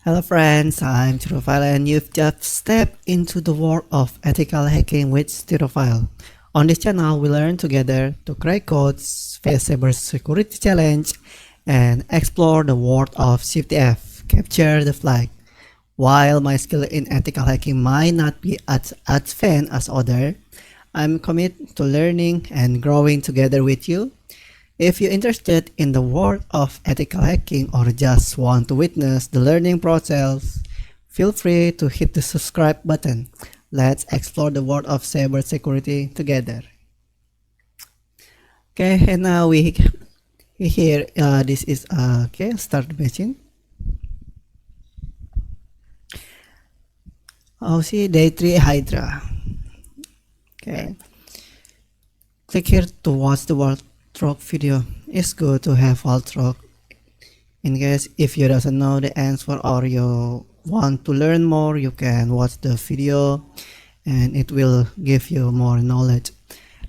Hello friends, I'm Tryhackme and you've just stepped into the world of ethical hacking with Tryhackme. On this channel, we learn together to crack codes, face cybersecurity challenge, and explore the world of CTF, capture the flag. While my skill in ethical hacking might not be as advanced as others, I'm committed to learning and growing together with you. If you're interested in the world of ethical hacking or just want to witness the learning process, feel free to hit the subscribe button. Let's explore the world of cybersecurity together. Okay, and now we here this is okay, start the machine. Oh, see day 3 Hydra. Okay, click here to watch the walkthrough video. It's good to have walkthrough in case if you doesn't know the answer or you want to learn more, you can watch the video and it will give you more knowledge.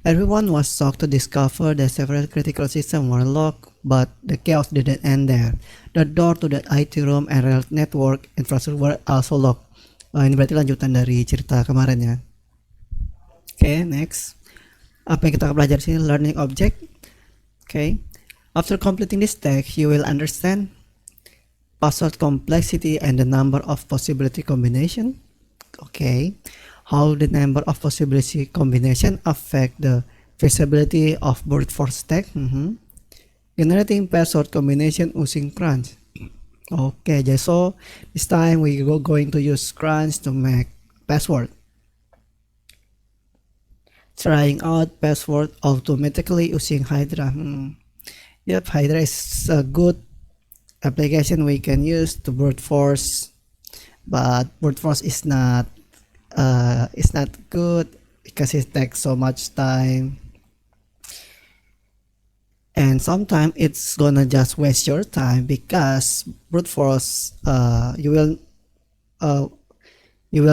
Everyone was shocked to discover that several critical systems were locked, but the chaos didn't end there. The door to the IT room and rail network infrastructure were also locked. Ini berarti lanjutan dari cerita kemarin ya. Okay, next. Apa yang kita akan belajar sini? Learning object. Okay. After completing this text, you will understand password complexity and the number of possibility combination. Okay. How the number of possibility combination affect the feasibility of brute force attack. Generating password combination using crunch. Okay, so this time we are going to use crunch to make password. Trying out password automatically using Hydra. Yep, Hydra is a good application we can use to brute force, but brute force is not good because it takes so much time, and sometimes it's gonna just waste your time because brute force you will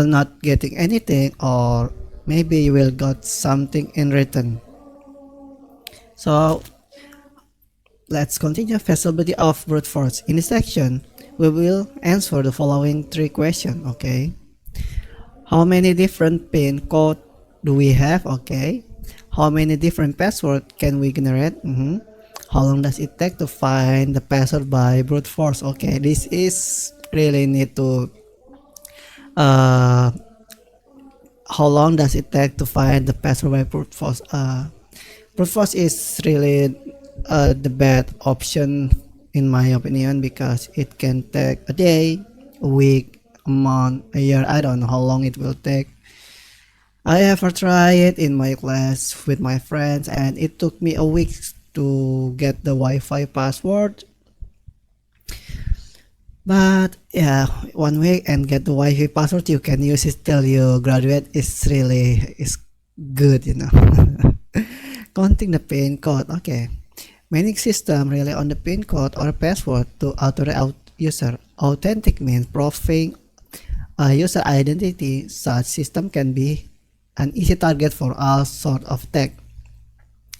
not getting anything, or maybe you will got something in return. So let's continue feasibility of brute force. In this section, we will answer the following 3 questions. Okay, how many different PIN code do we have? Okay, how many different password can we generate? How long does it take to find the password by brute force? Okay, this is really need to how long does it take to find the password by brute force? Brute force is really the bad option in my opinion, because it can take a day, a week, a month, a year. I don't know how long it will take. I ever tried it in my class with my friends and it took me a week to get the Wi-Fi password. But yeah, 1 week and get the Wi-Fi password, you can use it till you graduate. It's really good, you know. Counting the PIN code. Okay, many systems rely on the PIN code or password to authorize user. Authentic means proving a user identity. Such system can be an easy target for all sort of attack.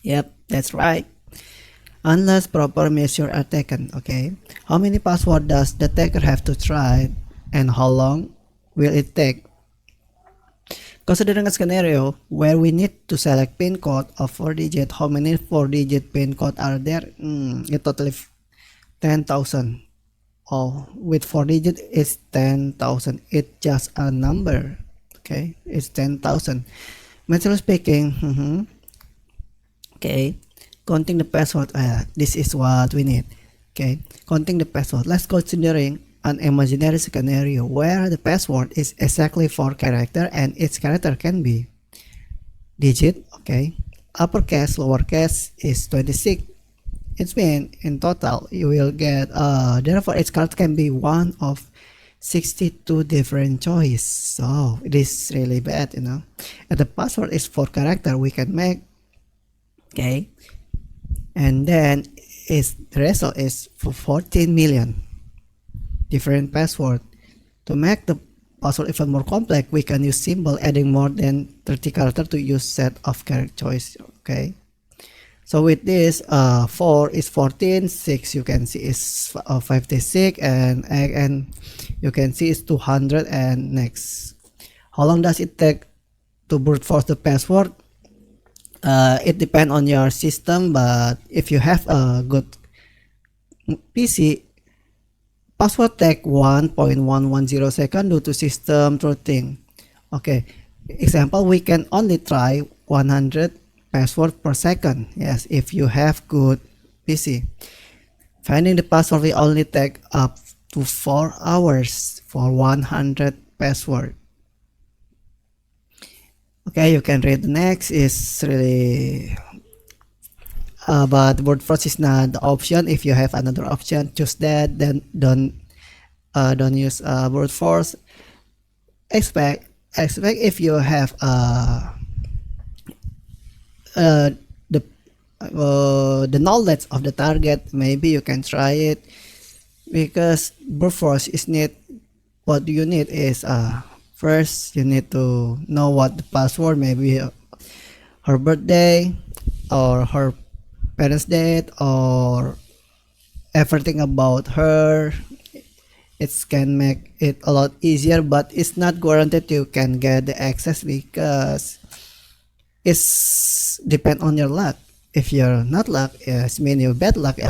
Yep, that's right. Unless proper measures are taken. Okay, how many passwords does the attacker have to try and how long will it take? Considering a scenario where we need to select PIN code of 4 digits, how many 4-digit PIN code are there? It totally 10,000. Oh, with 4 digits it's 10,000. It's just a number. Okay, it's 10,000. Mentally speaking, okay, counting the password. This is what we need. Okay, counting the password. Let's considering an imaginary scenario where the password is exactly 4 characters and each character can be digit. Okay, uppercase, lowercase is 26. It means in total you will get therefore each character can be one of 62 different choices. So it is really bad, you know. And the password is 4 characters we can make. Okay, and then the result is for 14 million different password. To make the password even more complex, we can use symbol adding more than 30 characters to use set of character choice. Okay, So with this, 4 is 14, 6 you can see is 56, and you can see it's 200. And next, how long does it take to brute force the password? It depends on your system, but if you have a good PC, password take 1.110 seconds due to system throttling. Okay, example, we can only try 100 password per second. Yes, if you have good PC. Finding the password will only take up to 4 hours for 100 password. Okay, you can read the next. Is really but brute force is not the option. If you have another option, choose that. Then don't use brute force. Expect if you have the knowledge of the target, maybe you can try it, because brute force is need. What you need is first you need to know what the password, maybe her birthday or her parents' date or everything about her. It can make it a lot easier, but it's not guaranteed you can get the access, because it's depend on your luck. If you're not luck, it's mean you're bad luck,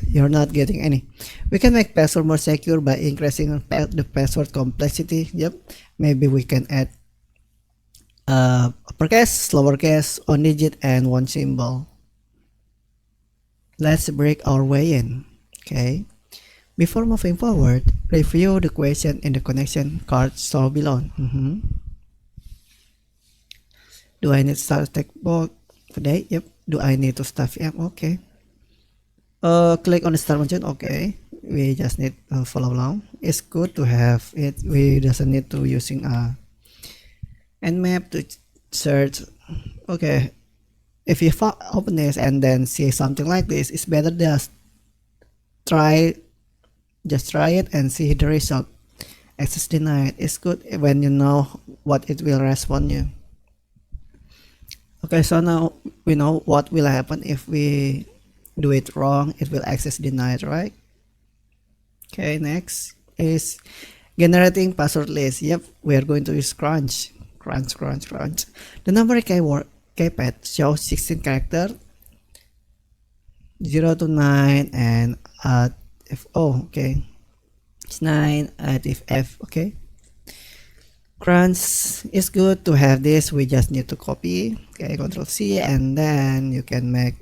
you're not getting any. We can make password more secure by increasing the password complexity. Yep, maybe we can add uppercase, lowercase, one digit, and one symbol. Let's break our way in. Okay, before moving forward, review the question in the connection card shown below. Do I need to start text box today? Yep. Do I need to start VM? Okay. Click on the start button. Okay. We just need to follow along. It's good to have it. We doesn't need to using a nmap to search. Okay. If you open this and then see something like this, it's better just try it and see the result. Access denied. It's good when you know what it will respond you. Okay, so now we know what will happen if we do it wrong. It will access denied, right? Okay, next is generating password list. Yep, we are going to use crunch. The number keypad shows 16 characters, 0 to 9, and at F. Oh, okay, it's 9 at if F. Okay. Crunch is good to have this. We just need to copy. Okay, Control C, and then you can make.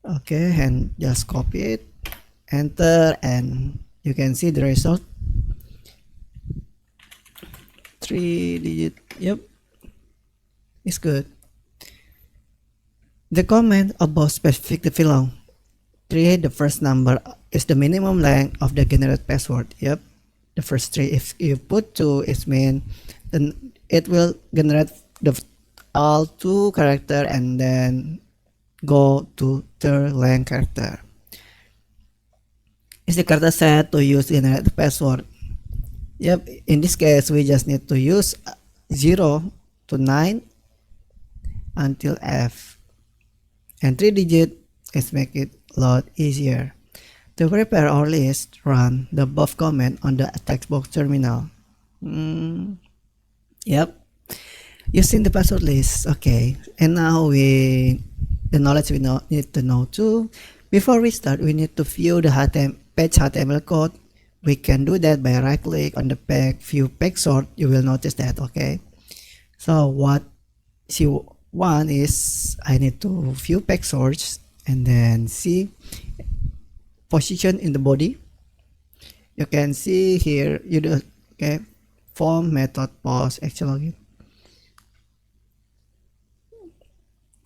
Okay, and just copy it, enter, and you can see the result. 3 digit. Yep, it's good. The comment above specific the long. 3, the first number, is the minimum length of the generated password. Yep. The first 3. If you put 2, it means then it will generate the all 2 character and then go to third length character. Is the character set to use generate the password? Yep, in this case we just need to use 0 to 9 until F, and 3 digit is make it a lot easier. To prepare our list, run the above command on the text box terminal. Yep, using the password list. Okay, and now the knowledge we need to know too. Before we start, we need to view the page HTML code. We can do that by right click on the view page source. You will notice that. Okay, so what you want is I need to view page source and then see position in the body. You can see here you do. Okay, form method post actual login.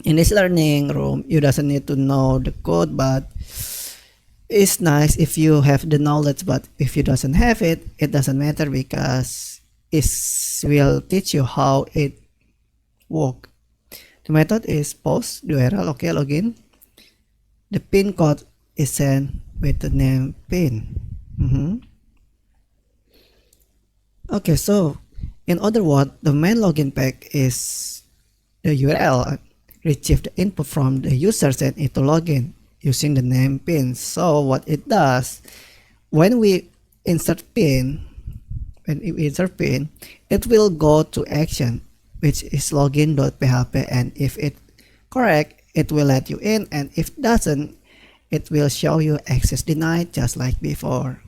In this learning room, you doesn't need to know the code, but it's nice if you have the knowledge. But if you doesn't have it, it doesn't matter, because it will teach you how it works. The method is post URL. Okay, login. The pin code is sent with the name pin. Okay, so in other words, the main login page is the URL, retrieve the input from the user and it to login using the name pin. So what it does, when we insert pin, it will go to action, which is login.php, and if it correct, it will let you in, and if doesn't, it will show you access denied, just like before.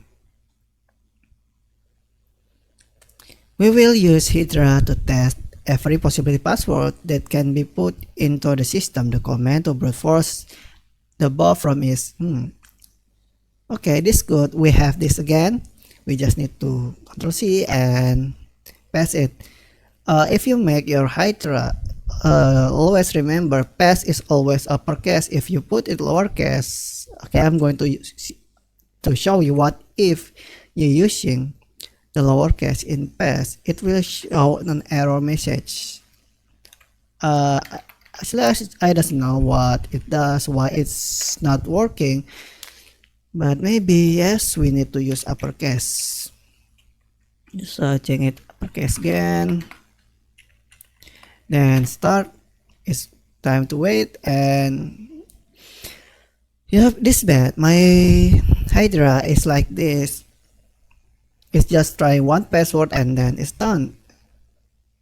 We will use Hydra to test every possible password that can be put into the system. The command to brute force the above from is okay, this good. We have this again. We just need to Ctrl C and paste it. If you make your Hydra, always remember paste is always uppercase. If you put it lowercase, okay, I'm going to show you what if you're using the lowercase in paste, it will show an error message. Actually, I don't know what it does, why it's not working, but maybe yes, we need to use uppercase. Just change it uppercase again, then start. It's time to wait, and yeah, this bad. My Hydra is like this. It's just try one password and then it's done.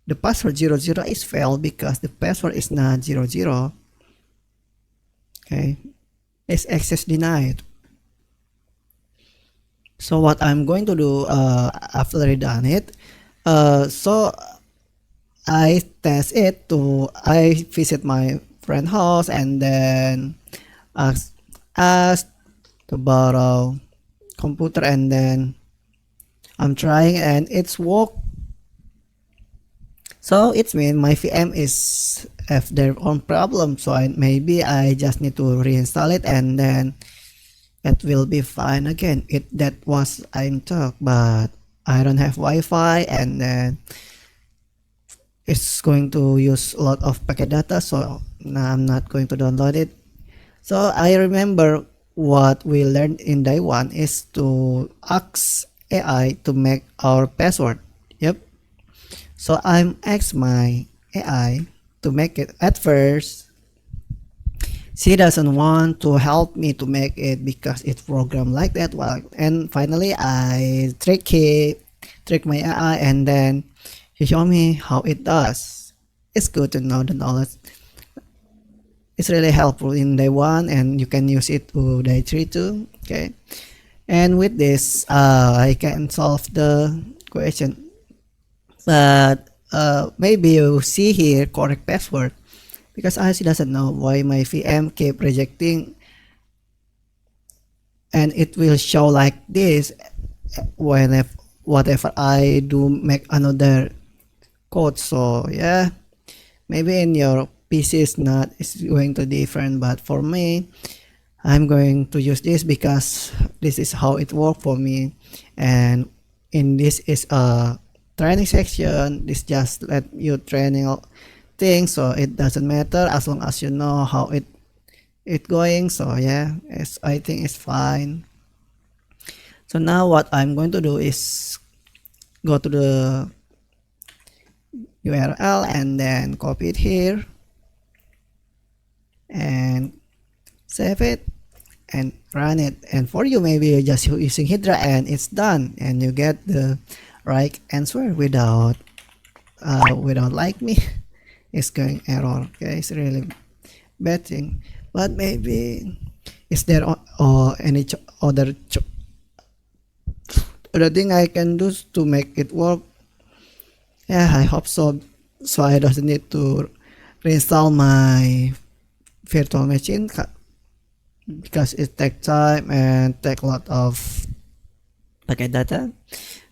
The password 00 is failed because the password is not 00. Okay, it's access denied. So what I'm going to do after I done it, so I test it I visit my friend house and then ask to borrow computer, and then I'm trying and it's work. So it means my VM is have their own problem, so maybe I just need to reinstall it and then it will be fine again. That was I'm talk, but I don't have Wi-Fi, and then it's going to use a lot of packet data, so I'm not going to download it. So I remember what we learned in day 1 is to ask AI to make our password. Yep. So I'm asked my AI to make it. At first, she doesn't want to help me to make it because it's programmed like that. Well, and finally I trick my AI, and then he showed me how it does. It's good to know the knowledge. It's really helpful in day 1, and you can use it to day 3 too. Okay. And with this, I can solve the question. But maybe you see here correct password, because I doesn't know why my VM keep rejecting, and it will show like this whatever I do make another code. So yeah, maybe in your PC it's going to different, but for me, I'm going to use this because this is how it worked for me. And in this is a training section. This just let you training things, so it doesn't matter as long as you know how it going. So yeah, I think it's fine. So now what I'm going to do is go to the URL and then copy it here and save it and run it. And for you, maybe you're just using Hydra and it's done, and you get the right answer without like me. It's going error. Okay, it's really bad thing. But maybe is there any other thing I can do to make it work? Yeah, I hope so. So I don't need to reinstall my virtual machine because it takes time and take a lot of packet data,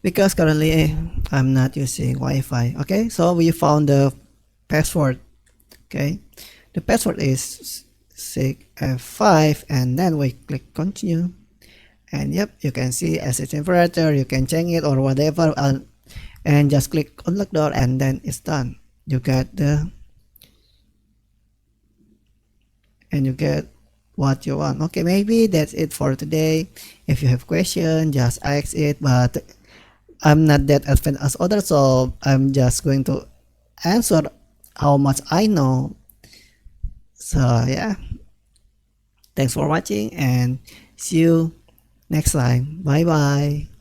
because currently I'm not using Wi-Fi. Okay, so we found the password. Okay, the password is 6F5, and then we click continue, and yep, you can see as a temperature, you can change it or whatever, and just click unlock door, and then it's done. You get what you want. Okay, maybe that's it for today. If you have question, just ask it, but I'm not that advanced as others, so I'm just going to answer how much I know So yeah, thanks for watching and see you next time. Bye bye.